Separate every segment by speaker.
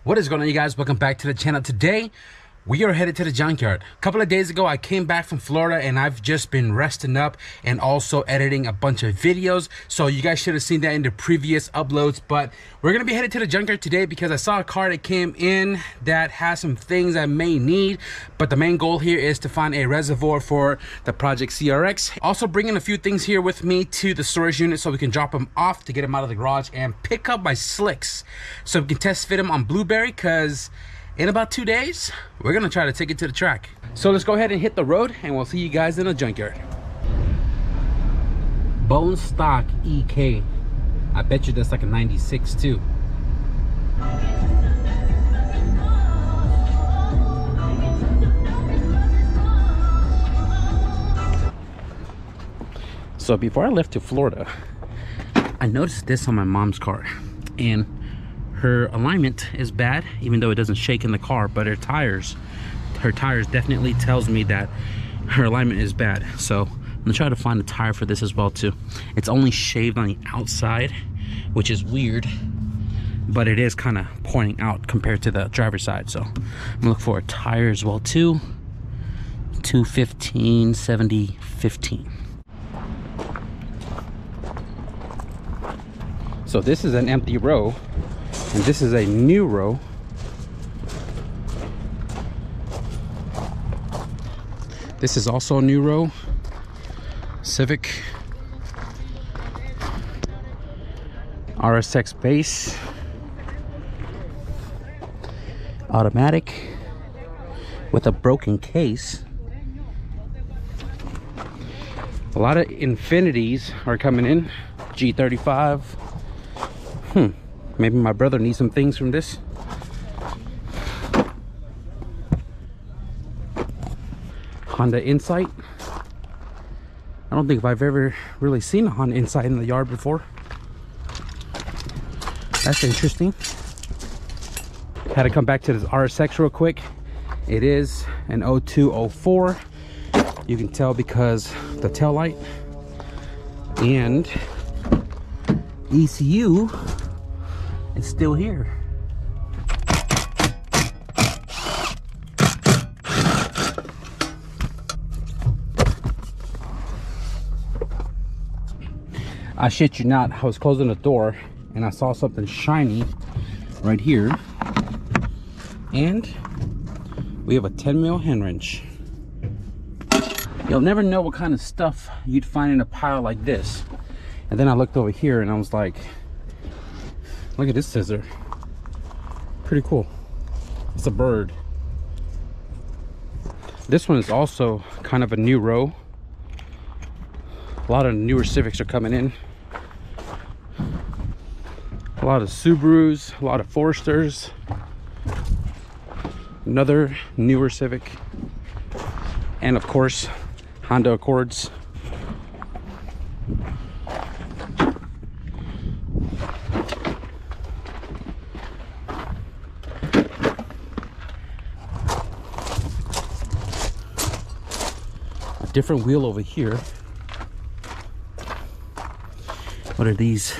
Speaker 1: What is going on, you guys? Welcome back to the channel. Today we are headed to the junkyard. A couple of days ago I came back from Florida and I've just been resting up and also editing a bunch of videos, so you guys should have seen that in the previous uploads. But we're gonna be headed to the junkyard today because I saw a car that came in that has some things I may need, but the main goal here is to find a reservoir for the Project CRX. Also bringing a few things here with me to the storage unit so we can drop them off to get them out of the garage and pick up my slicks so we can test fit them on Blueberry, because in about 2 days, we're gonna try to take it to the track. So let's go ahead and hit the road and we'll see you guys in the junkyard. Bone stock EK. I bet you that's like a 96 too. So before I left to Florida, I noticed this on my mom's car, and her alignment is bad, even though it doesn't shake in the car, but her tires definitely tells me that her alignment is bad. So I'm gonna try to find a tire for this as well too. It's only shaved on the outside, which is weird, but it is kind of pointing out compared to the driver's side. So I'm gonna look for a tire as well too. 215 70 15. So this is an empty row and this is a new row. This is also a new row. Civic RSX base, automatic with a broken case. A lot of Infinities are coming in. G35. Maybe my brother needs some things from this. Honda Insight. I don't think I've ever really seen a Honda Insight in the yard before. That's interesting. Had to come back to this RSX real quick. It is an 0204. You can tell because the tail light and ECU is still here. I shit you not, I was closing the door and I saw something shiny right here, and we have a 10 mil hand wrench. You'll never know what kind of stuff you'd find in a pile like this. And then I looked over here and I was like, look at this scissor. Pretty cool. It's a bird. This one is also kind of a new row. A lot of newer Civics are coming in. A lot of Subarus, a lot of Foresters. Another newer Civic. And of course, Honda Accords. Different wheel over here. What are these?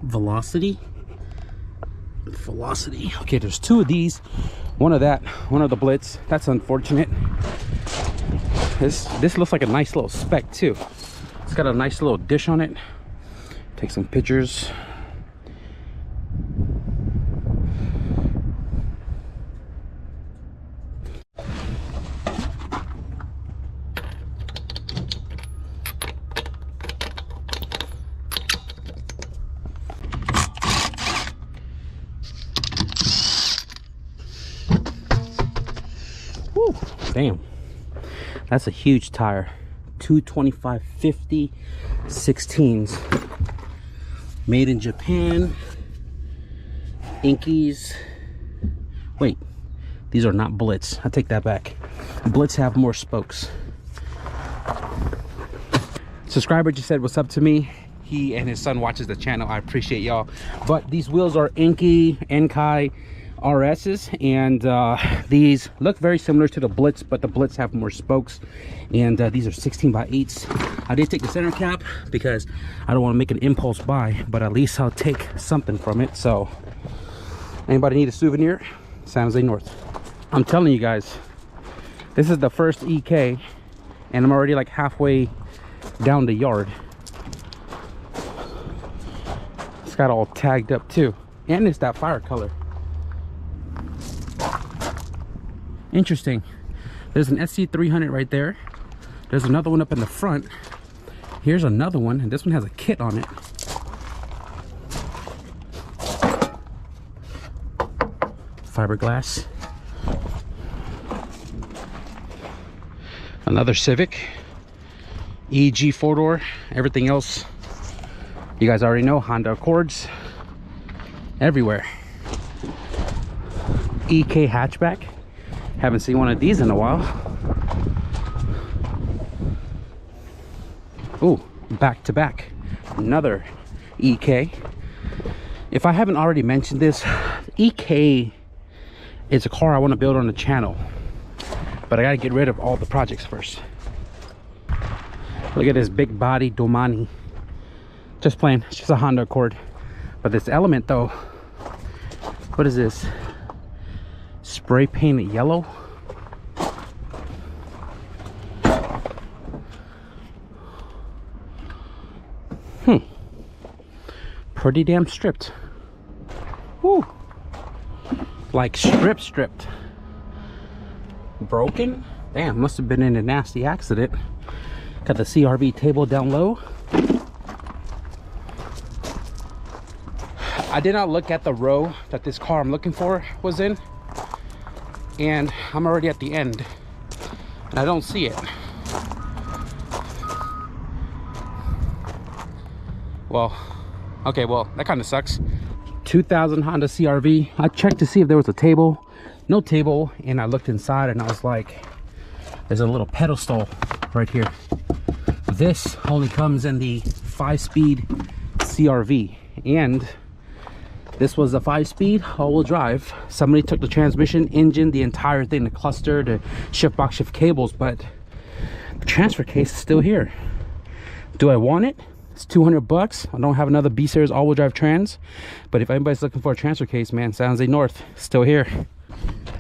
Speaker 1: Velocity. Okay, there's two of these, one of that, one of the Blitz. That's unfortunate. This looks like a nice little spec too. It's got a nice little dish on it. Take some pictures. Damn, that's a huge tire. 225/50 16s, made in Japan. Inkies. Wait, these are not Blitz. I take that back. Blitz have more spokes. Subscriber just said what's up to me. He and his son watches the channel. I appreciate y'all. But these wheels are Enkai RS's, and these look very similar to the Blitz, but the Blitz have more spokes, and these are 16x8s. I did take the center cap because I don't want to make an impulse buy, but at least I'll take something from it. So Anybody need a souvenir? San Jose North. I'm telling you guys, this is the first EK, and I'm already like halfway down the yard. It's got all tagged up too, and it's that fire color. Interesting. There's an SC300 right there. There's another one up in the front. Here's another one, and this one has a kit on it. Fiberglass. Another Civic. EG 4-door. Everything else, you guys already know. Honda Accords. Everywhere. EK hatchback. Haven't seen one of these in a while. Ooh, back to back. Another EK. If I haven't already mentioned this, EK is a car I want to build on the channel, but I gotta get rid of all the projects first. Look at this big body Domani. Just plain, it's just a Honda Accord. But this Element though, what is this? Spray painted yellow. Pretty damn stripped. Woo. Like stripped. Broken. Damn, must have been in a nasty accident. Got the CRV table down low. I did not look at the row that this car I'm looking for was in, and I'm already at the end and I don't see it. Well, okay, well, that kind of sucks. 2000 Honda CRV. I checked to see if there was a table. No table, and I looked inside and I was like, there's a little pedestal right here. This only comes in the 5-speed CRV, and this was a 5-speed all-wheel drive. Somebody took the transmission, engine, the entire thing, the cluster, the shift box, shift cables, but the transfer case is still here. Do I want it? It's 200 bucks. I don't have another B-Series all-wheel drive trans, but if anybody's looking for a transfer case, man, San Jose North, still here.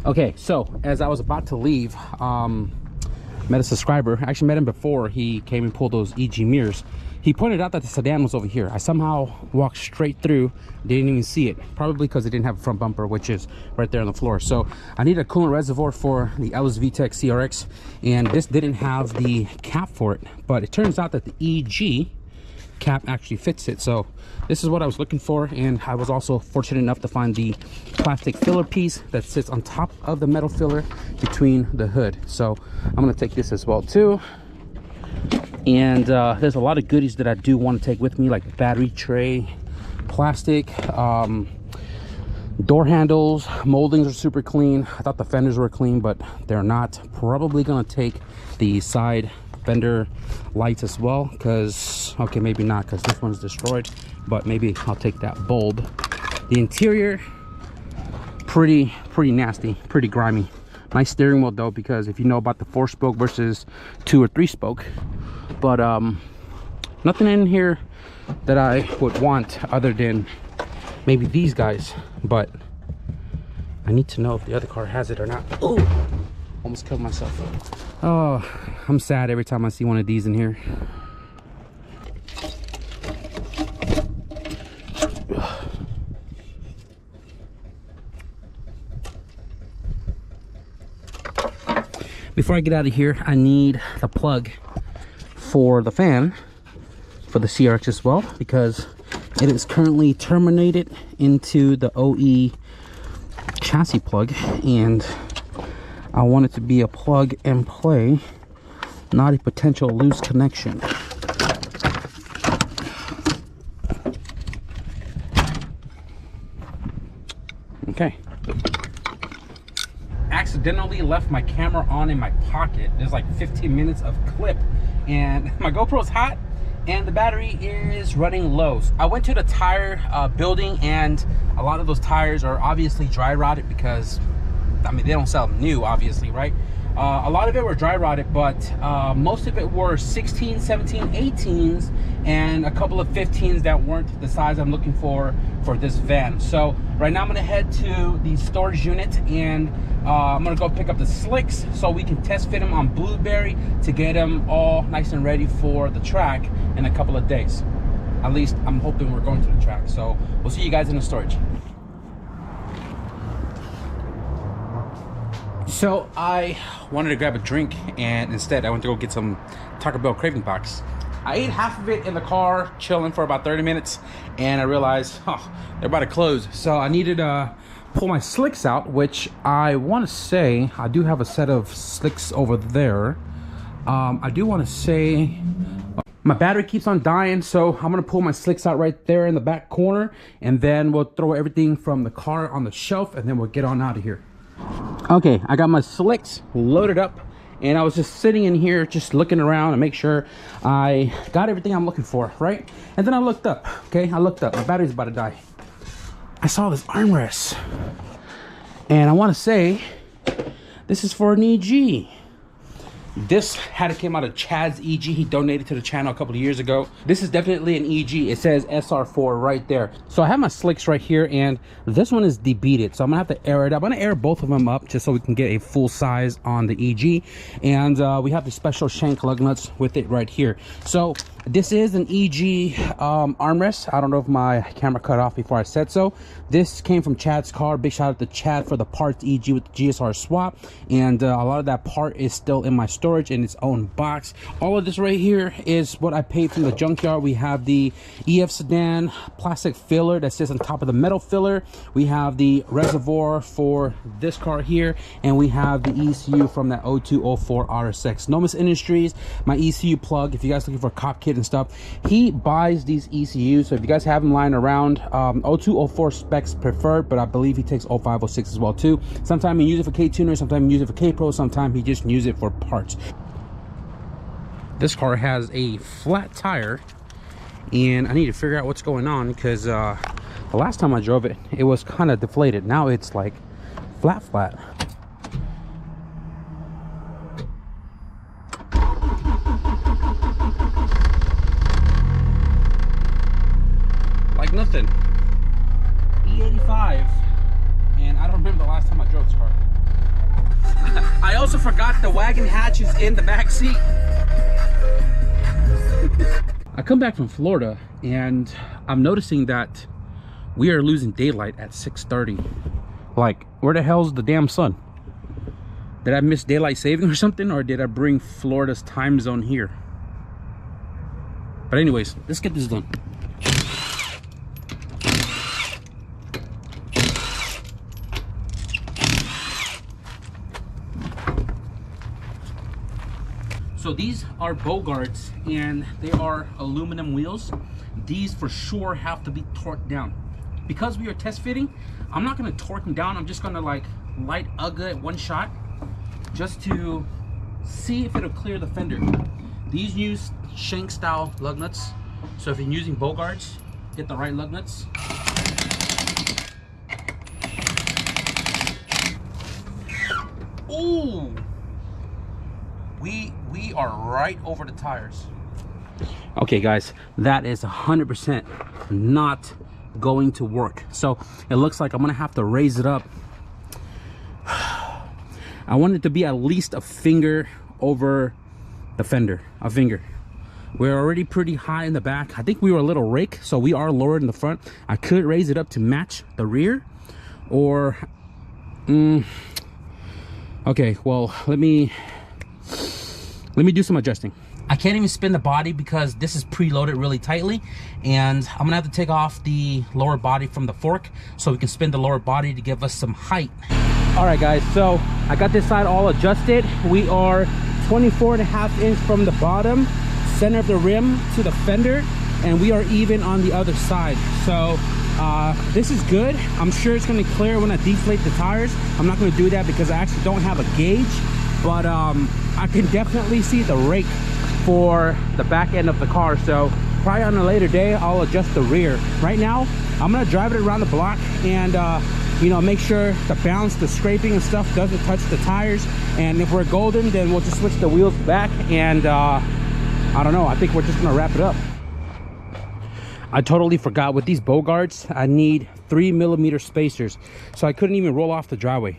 Speaker 1: Okay, so as I was about to leave, met a subscriber. I actually met him before he came and pulled those EG mirrors. He pointed out that the sedan was over here. I somehow walked straight through, didn't even see it, probably because it didn't have a front bumper, which is right there on the floor. So I need a coolant reservoir for the LS VTEC CRX, and this didn't have the cap for it, but it turns out that the EG cap actually fits it. So this is what I was looking for, and I was also fortunate enough to find the plastic filler piece that sits on top of the metal filler between the hood. So I'm going to take this as well too. And there's a lot of goodies that I do want to take with me, like battery tray, plastic, door handles. Moldings are super clean. I thought the fenders were clean, but they're not. Probably going to take the side fender lights as well, because okay, maybe not, because this one's destroyed, but maybe I'll take that bulb. The interior, pretty nasty, pretty grimy. Nice steering wheel though, because if you know about the 4-spoke versus 2 or 3-spoke, but nothing in here that I would want other than maybe these guys, but I need to know if the other car has it or not. Oh, almost killed myself. Oh, I'm sad every time I see one of these in here. Before I get out of here, I need the plug for the fan for the CRX as well, because it is currently terminated into the OE chassis plug, and I want it to be a plug and play, not a potential loose connection. Okay. Accidentally left my camera on in my pocket. There's like 15 minutes of clip, and my GoPro's hot and the battery is running low. I went to the tire building, and a lot of those tires are obviously dry rotted because, I mean, they don't sell new, obviously, right? A lot of it were dry rotted, but most of it were 16, 17, 18s, and a couple of 15s that weren't the size I'm looking for this van. So right now I'm gonna head to the storage unit, and I'm gonna go pick up the slicks so we can test fit them on Blueberry to get them all nice and ready for the track in a couple of days. At least I'm hoping we're going to the track. So we'll see you guys in the storage. So I wanted to grab a drink, and instead I went to go get some Taco Bell craving box. I ate half of it in the car, chilling for about 30 minutes, and I realized, oh, they're about to close. So I needed to pull my slicks out, which I want to say, I do have a set of slicks over there. I do want to say, my battery keeps on dying, so I'm gonna pull my slicks out right there in the back corner, and then we'll throw everything from the car on the shelf, and then we'll get on out of here. Okay, I got my slicks loaded up, and I was just sitting in here just looking around and make sure I got everything I'm looking for, right? And then I looked up. Okay, I looked up, my battery's about to die. I saw this armrest, and I want to say this is for an EG. This had it came out of Chad's EG. He donated to the channel a couple of years ago. This is definitely an EG. It says SR4 right there. So I have my slicks right here, and this one is debeaded, so I'm gonna have to air it up. I'm gonna air both of them up just so we can get a full size on the EG. And we have the special shank lug nuts with it right here. So this is an EG armrest. I don't know if my camera cut off before I said so. This came from Chad's car. Big shout out to Chad for the parts EG with the GSR swap. And a lot of that part is still in my storage in its own box. All of this right here is what I paid from the junkyard. We have the EF sedan plastic filler that sits on top of the metal filler. We have the reservoir for this car here, and we have the ECU from that 0204 RSX. Nomis Industries, my ECU plug. If you guys looking for a cop kit and stuff, he buys these ECUs. So if you guys have them lying around, 0204 specs preferred, but I believe he takes 0506 as well too. Sometimes he use it for K-tuner, sometimes he use it for K-Pro, sometimes he just use it for parts. This car has a flat tire, and I need to figure out what's going on, because the last time I drove it, it was kind of deflated. Now it's like flat. Like nothing. E85, and I don't remember the last time I drove this car. I also forgot the wagon hatch is in the back seat. I come back from Florida, and I'm noticing that we are losing daylight at 6:30. Like, where the hell's the damn sun? Did I miss daylight saving or something, or did I bring Florida's time zone here? But anyways, let's get this done. So these are Bogarts, and they are aluminum wheels. These for sure have to be torqued down. Because we are test fitting, I'm not gonna torque them down. I'm just gonna like light UGA at one shot just to see if it'll clear the fender. These use shank style lug nuts. So if you're using Bogarts, get the right lug nuts. Ooh! We are right over the tires. Okay guys, that is 100% not going to work. So it looks like I'm gonna have to raise it up. I want it to be at least a finger over the fender, a finger. We're already pretty high in the back. I think we were a little rake, so we are lower in the front. I could raise it up to match the rear, or okay, well, let me do some adjusting. I can't even spin the body because this is preloaded really tightly, and I'm gonna have to take off the lower body from the fork so we can spin the lower body to give us some height. All right guys, so I got this side all adjusted. We are 24.5 inches from the bottom, center of the rim to the fender, and we are even on the other side. So this is good. I'm sure it's gonna clear when I deflate the tires. I'm not gonna do that because I actually don't have a gauge, but I can definitely see the rake for the back end of the car. So probably on a later day I'll adjust the rear. Right now I'm gonna drive it around the block and you know, make sure the bounce, the scraping and stuff doesn't touch the tires. And if we're golden, then we'll just switch the wheels back, and I don't know, I think we're just gonna wrap it up. I totally forgot, with these bow guards I need 3mm spacers, so I couldn't even roll off the driveway.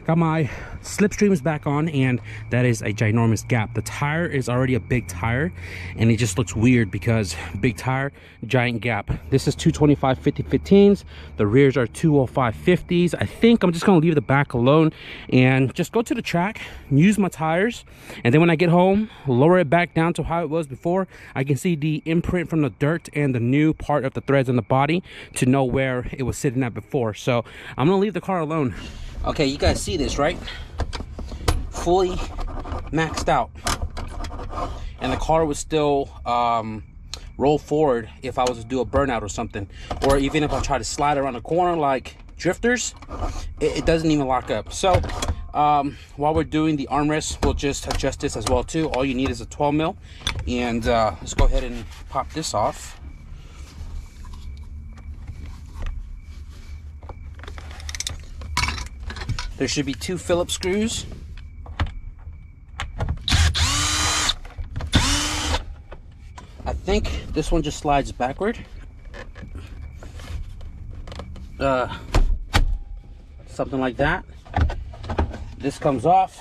Speaker 1: Got my slipstreams back on, and that is a ginormous gap. The tire is already a big tire, and it just looks weird because big tire, giant gap. This is 225 50/15s. The rears are 205 50s. I think I'm just gonna leave the back alone and just go to the track, use my tires, and then when I get home, lower it back down to how it was before. I can see the imprint from the dirt and the new part of the threads on the body to know where it was sitting at before. So I'm gonna leave the car alone. Okay, you guys see this, right? Fully maxed out, and the car would still roll forward if I was to do a burnout or something, or even if I try to slide around the corner like drifters, it doesn't even lock up. So while we're doing the armrest, we'll just adjust this as well too. All you need is a 12mm, and let's go ahead and pop this off. There should be 2 Phillips screws. I think this one just slides backward. Something like that. This comes off.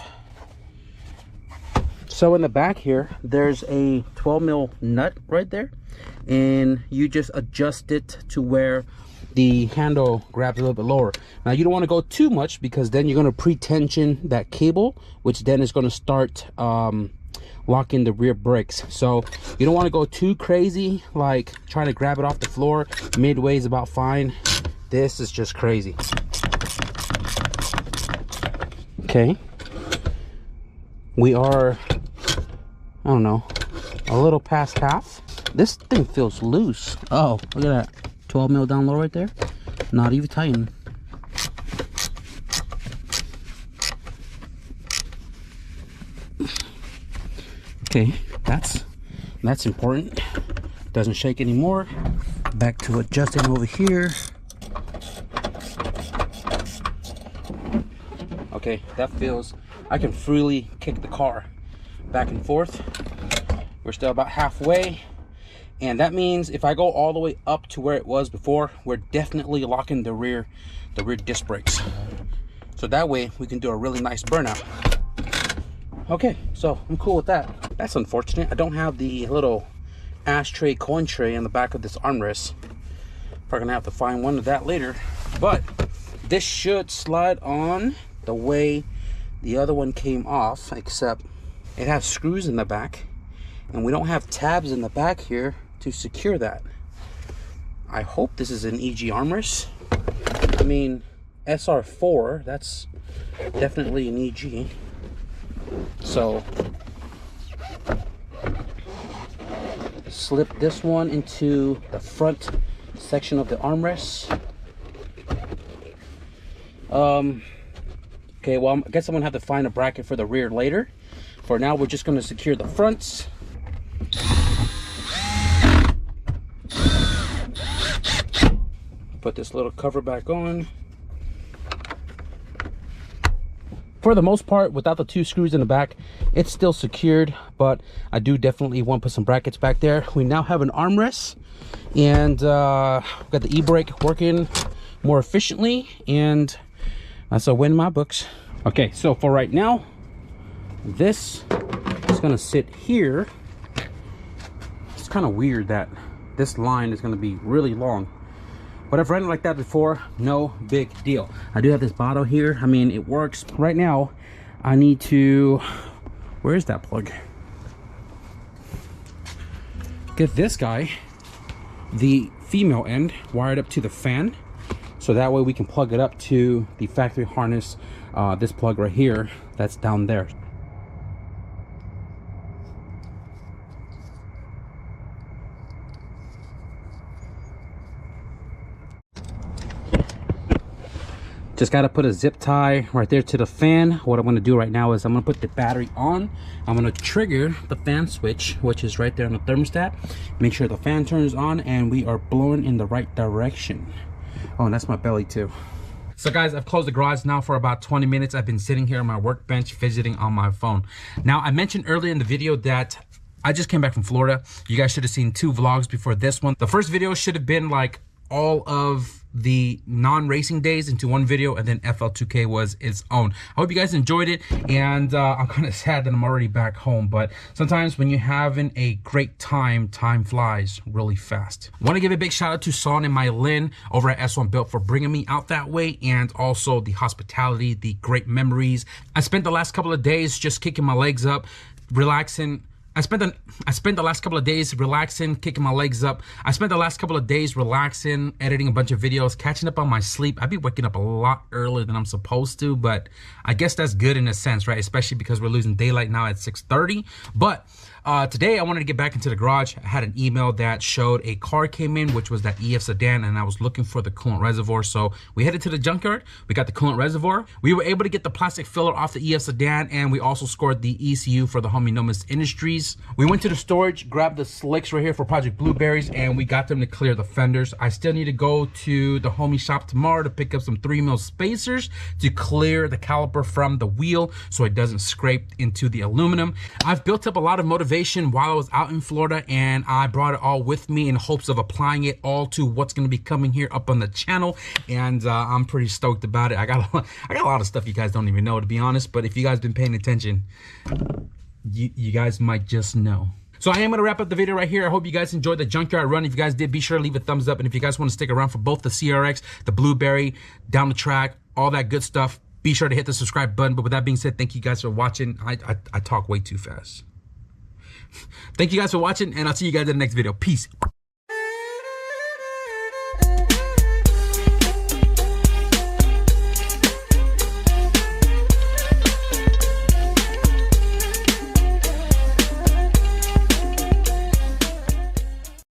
Speaker 1: So in the back here, there's a 12mm nut right there, and you just adjust it to where the handle grabs a little bit lower. Now you don't want to go too much, because then you're going to pre-tension that cable, which then is going to start locking the rear brakes. So you don't want to go too crazy, like trying to grab it off the floor. Midway is about fine. This is just crazy. Okay, we are, I don't know, a little past half. This thing feels loose. Oh, look at that. 12mm down low right there, not even tighten. Okay, that's important. Doesn't shake anymore. Back to adjusting over here. Okay, that feels, I can freely kick the car back and forth. We're still about halfway. And that means if I go all the way up to where it was before, we're definitely locking the rear disc brakes. So that way we can do a really nice burnout. Okay, so I'm cool with that. That's unfortunate. I don't have the little ashtray coin tray in the back of this armrest. Probably gonna have to find one of that later. But this should slide on the way the other one came off, except it has screws in the back, and we don't have tabs in the back here to secure that. I hope this is an EG armrest. I mean, SR4, that's definitely an EG. So slip this one into the front section of the armrest. Okay, well, I guess I'm gonna have to find a bracket for the rear later. For now, we're just gonna secure the fronts. Put this little cover back on. For the most part, without the 2 screws in the back, it's still secured, but I do definitely want to put some brackets back there. We now have an armrest, and we've got the e-brake working more efficiently, and that's a win in my books. Okay, so for right now, this is gonna sit here. It's kind of weird that this line is gonna be really long, but I've run it like that before, no big deal. I do have this bottle here. I mean, it works. Right now, I need to, where is that plug? Get this guy, the female end, wired up to the fan, so that way we can plug it up to the factory harness, this plug right here, that's down there. Just got to put a zip tie right there to the fan. What I'm going to do right now is I'm going to put the battery on. I'm going to trigger the fan switch, which is right there on the thermostat. Make sure the fan turns on and we are blowing in the right direction. Oh, and that's my belly too. So guys, I've closed the garage now for about 20 minutes. I've been sitting here on my workbench fidgeting on my phone. Now, I mentioned earlier in the video that I just came back from Florida. You guys should have seen 2 vlogs before this one. The first video should have been like all of the non-racing days into one video, and then FL2K was its own. I hope you guys enjoyed it, and I'm kind of sad that I'm already back home, but sometimes when you're having a great time, time flies really fast. I want to give a big shout out to Son and Mylin over at S1 Built for bringing me out that way, and also the hospitality, the great memories. I spent the last couple of days just kicking my legs up, relaxing. I spent the last couple of days relaxing, kicking my legs up. I spent the last couple of days relaxing, editing a bunch of videos, catching up on my sleep. I'd be waking up a lot earlier than I'm supposed to, but I guess that's good in a sense, right? Especially because we're losing daylight now at 6:30. But today I wanted to get back into the garage. I had an email that showed a car came in, which was that EF sedan, and I was looking for the coolant reservoir. So we headed to the junkyard. We got the coolant reservoir. We were able to get the plastic filler off the EF sedan, and we also scored the ECU for the homie Nomis Industries. We went to the storage, grabbed the slicks right here for Project Blueberries, and we got them to clear the fenders. I still need to go to the homie shop tomorrow to pick up some 3mm spacers to clear the caliper from the wheel so it doesn't scrape into the aluminum. I've built up a lot of motivation while I was out in Florida, and I brought it all with me in hopes of applying it all to what's going to be coming here up on the channel, and I'm pretty stoked about it. I got a lot of stuff you guys don't even know, to be honest, but if you guys been paying attention, you guys might just know. So I am going to wrap up the video right here. I hope you guys enjoyed the junkyard run. If you guys did, be sure to leave a thumbs up, and if you guys want to stick around for both the CRX, the Blueberry, down the track, all that good stuff, be sure to hit the subscribe button. But with that being said, thank you guys for watching. I talk way too fast. Thank you guys for watching, and I'll see you guys in the next video. Peace.